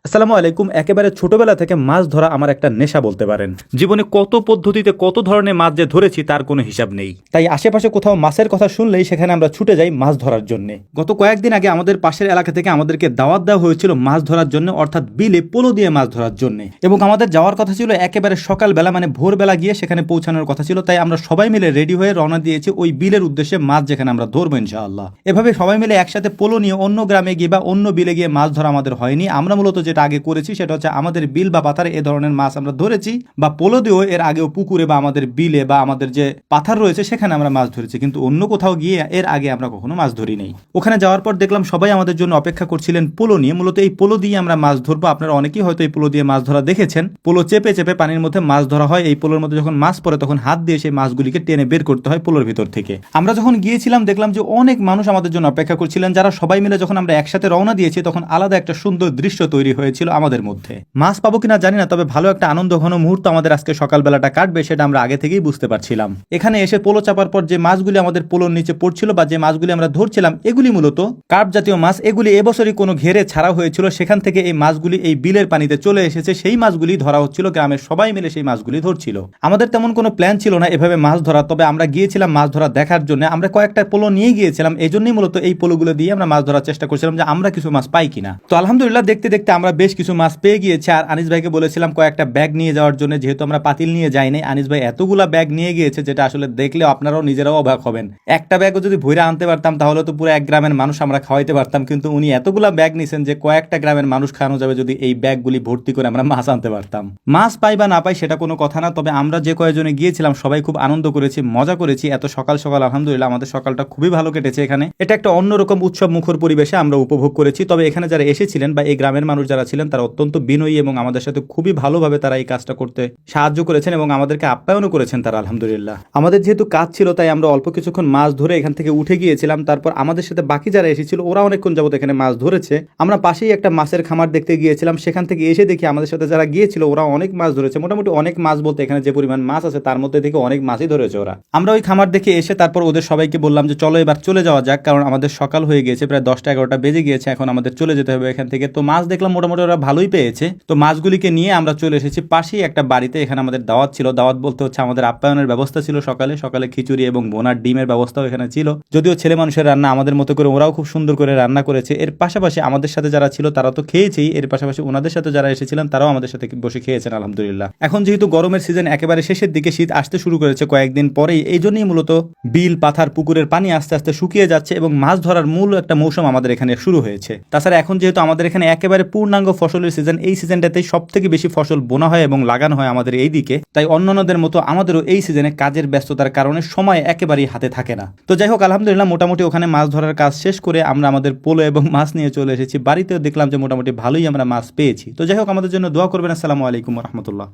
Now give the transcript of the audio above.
আসসালামু আলাইকুম। একেবারে ছোটবেলা থেকে মাছ ধরা আমার একটা নেশা বলতে পারেন। জীবনে কত পদ্ধতিতে কত ধরনের মাছ যে ধরেছি তার কোনো হিসাব নেই। তাই আশেপাশে কোথাও মাছের কথা শুনলেই সেখানে আমরা ছুটে যাই মাছ ধরার জন্য। গত কয়েকদিন আগে আমাদের পাশের এলাকা থেকে আমাদেরকে দাওয়াত দেওয়া হয়েছিল মাছ ধরার জন্য, অর্থাৎ বিলে পোলো দিয়ে মাছ ধরার জন্য। এবং আমাদের যাওয়ার কথা ছিল একেবারে সকালবেলা, মানে ভোরবেলা গিয়ে সেখানে পৌঁছানোর কথা ছিল। তাই আমরা সবাই মিলে রেডি হয়ে রওনা দিয়েছি ওই বিলের উদ্দেশ্যে, মাছ যেখানে আমরা ধরবো ইনশাআল্লাহ। এভাবে সবাই মিলে একসাথে পোলো নিয়ে অন্য গ্রামে গিয়ে বা অন্য বিলে গিয়ে মাছ ধরা আমাদের হয়নি। আমরা মূলত যেটা আগে করেছি সেটা হচ্ছে আমাদের বিল বা পাথারে এ ধরনের মাছ আমরা ধরেছি, বা পোলো দিয়েও এর আগেও পুকুরে বা আমাদের বিলে বা আমাদের যে পাথার রয়েছে সেখানে আমরা মাছ ধরেছি, কিন্তু অন্য কোথাও গিয়ে এর আগে আমরা কখনো মাছ ধরি নাই। ওখানে যাওয়ার পর দেখলাম সবাই আমাদের জন্য অপেক্ষা করছিলেন পোলো নিয়ে। মূলত এই পোলো দিয়ে আমরা মাছ ধরবো। আপনারা অনেকেই হয়তো এই পোলো দিয়ে মাছ ধরা দেখেছেন। পোলো চেপে চেপে পানির মধ্যে মাছ ধরা হয়। এই পোলোর মধ্যে যখন মাছ পড়ে তখন হাত দিয়ে সেই মাছগুলিকে টেনে বের করতে হয় পোলোর ভিতর থেকে। আমরা যখন গিয়েছিলাম দেখলাম যে অনেক মানুষ আমাদের জন্য অপেক্ষা করছিলেন, যারা সবাই মিলে যখন আমরা একসাথে রওনা দিয়েছি তখন আলাদা একটা সুন্দর দৃশ্য তৈরি হয়েছিল আমাদের মধ্যে। মাছ পাবো কিনা জানি না, তবে ভালো একটা আনন্দ ঘন মুহূর্ত আমাদের আজকে সকালবেলাটা কাটবে সেটা আমরা আগে থেকেই বুঝতে পারছিলাম। এখানে এসে পোলো চাপার পর যে মাছগুলি আমাদের পোলোর নিচে পড়ছিল বা যে মাছগুলি আমরা ধরছিলাম এগুলি মূলত কার্প জাতীয় মাছ। এগুলি এবছরই কোনো ঘেরে ছাড়া হয়েছিল, সেখান থেকে এই মাছগুলি এই বিলের পানিতে চলে এসেছে। সেই মাছগুলি ধরা হচ্ছিল, গ্রামের সবাই মিলে সেই মাছগুলি ধরছিল। আমাদের তেমন কোনো প্ল্যান ছিল না এভাবে মাছ ধরা, তবে আমরা গিয়েছিলাম মাছ ধরা দেখার জন্য। আমরা কয়েকটা পোলো নিয়ে গিয়েছিলাম, এই জন্যই মূলত এই পোলোগুলো দিয়ে আমরা মাছ ধরার চেষ্টা করছিলাম যে আমরা কিছু মাছ পাই কিনা। তো আলহামদুলিল্লাহ দেখতে দেখতে আমরা বেশ কিছু মাছ পেয়ে গিয়েছি। আর আনিস ভাইকে বলেছিলাম কয়েকটা ব্যাগ নিয়ে যাওয়ার জন্য, যেহেতু আমরা পাতিল নিয়ে যাই নাই। আনিস ভাই এতগুলা ব্যাগ নিয়ে গিয়েছে যেটা আসলে দেখলে আপনারাও নিজেরাও অবাক হবেন। একটা ব্যাগও যদি ভইরা আনতে পারতাম তাহলে তো পুরো এক গ্রামের মানুষ আমরা খাওয়াইতে পারতাম, কিন্তু উনি এতগুলা ব্যাগ নিছেন যে কয়েকটা গ্রামের মানুষ খাওয়ানো যাবে যদি এই ব্যাগগুলি ভর্তি করে আমরা মাছ আনতে পারতাম। মাছ পাই বা না পাই সেটা কোনো কথা না, তবে আমরা যে কয়েকজনে গিয়েছিলাম সবাই খুব আনন্দ করেছি, মজা করেছি। এত সকাল সকাল আলহামদুলিল্লাহ আমাদের সকালটা খুবই ভালো কেটেছে এখানে। এটা একটা অন্যরকম উৎসব মুখর পরিবেশে আমরা উপভোগ করেছি। তবে এখানে যারা এসেছিলেন বা এই গ্রামের মানুষ যারা ছিলেন তারা অত্যন্ত বিনয়ী এবং আমাদের সাথে খুবই ভালোভাবে তারা এই কাজটা করতে সাহায্য করেছেন এবং আমাদেরকে আপ্যায়নও করেছেন তারা আলহামদুলিল্লাহ। আমাদের যেহেতু কাজ ছিল তাই আমরা অল্প কিছুক্ষণ মাছ ধরে এখান থেকে উঠে গিয়েছিলাম। তারপর আমাদের সাথে বাকি যারা এসেছিল ওরা অনেকক্ষণ যাবত এখানে মাছ ধরেছে। আমরা পাশেই একটা মাছের খামার দেখতে গিয়েছিলাম, সেখান থেকে এসে দেখি আমাদের সাথে যারা গিয়েছিল ওরা অনেক মাছ ধরেছে। মোটামুটি অনেক মাছ বলতে এখানে যে পরিমাণ মাছ আছে তার মধ্যে থেকে অনেক মাছই ধরেছে ওরা। আমরা ওই খামার দেখে এসে তারপর ওদের সবাইকে বললাম যে চলো এবার চলে যাওয়া যাক, কারণ আমাদের সকাল হয়ে গিয়েছে, প্রায় 10টা-11টা বেজে গিয়েছে, এখন আমাদের চলে যেতে হবে এখান থেকে। তো মাছ দেখলাম মোটামুটি ওরা ভালোই পেয়েছে। তো মাছগুলিকে নিয়ে আমরা চলে এসেছি পাশেই একটা বাড়িতে। এখানে আমাদের দাওয়াত ছিল, দাওয়াত বলতে হচ্ছে আমাদের আপ্যায়নের ব্যবস্থা ছিল। সকালে সকালে খিচুড়ি এবং বোনার ডিমের ব্যবস্থাও এখানে ছিল। যদিও ছেলে মানুষের রান্না, আমাদের মতো করে ওরাও খুব সুন্দর করে রান্না করেছে। এর পাশাপাশি আমাদের সাথে যারা ছিল তারা তো খেয়েছেই, এর পাশাপাশি ওনাদের সাথে যারা এসেছিলেন তারাও আমাদের সাথে বসে খেয়েছেন আলহামদুলিল্লাহ। এখন যেহেতু গরমের সিজন একেবারে শেষের দিকে, শীত আসতে শুরু করেছে কয়েকদিন পরেই, এই জন্যই মূলত বিল পাথার পুকুরের পানি আস্তে আস্তে শুকিয়ে যাচ্ছে এবং মাছ ধরার মূল একটা মৌসুম আমাদের এখানে শুরু হয়েছে। তাছাড়া এখন যেহেতু আমাদের এখানে একেবারে পূর্ণাঙ্গ ফসলের সিজন, এই সিজনটাতেই সব থেকে বেশি ফসল বোনা হয় এবং লাগানো হয় আমাদের এই দিকে। তাই অন্যান্যদের মতো আমাদেরও এই সিজনে কাজের ব্যস্ততার কারণে সময় একেবারেই হাতে থাকে না। তো যাই হোক আলহামদুলিল্লাহ মোটামুটি ওখানে মাছ ধরার কাজ শেষ করে আমরা আমাদের পোলো এবং মাছ নিয়ে চলে এসেছি বাড়িতেও। দেখলাম যে মোটামুটি ভালোই আমরা মাছ পেয়েছি। তো যাই হোক আমাদের জন্য দোয়া করবেন। আসসালামু আলাইকুম রহমতুল্লাহ।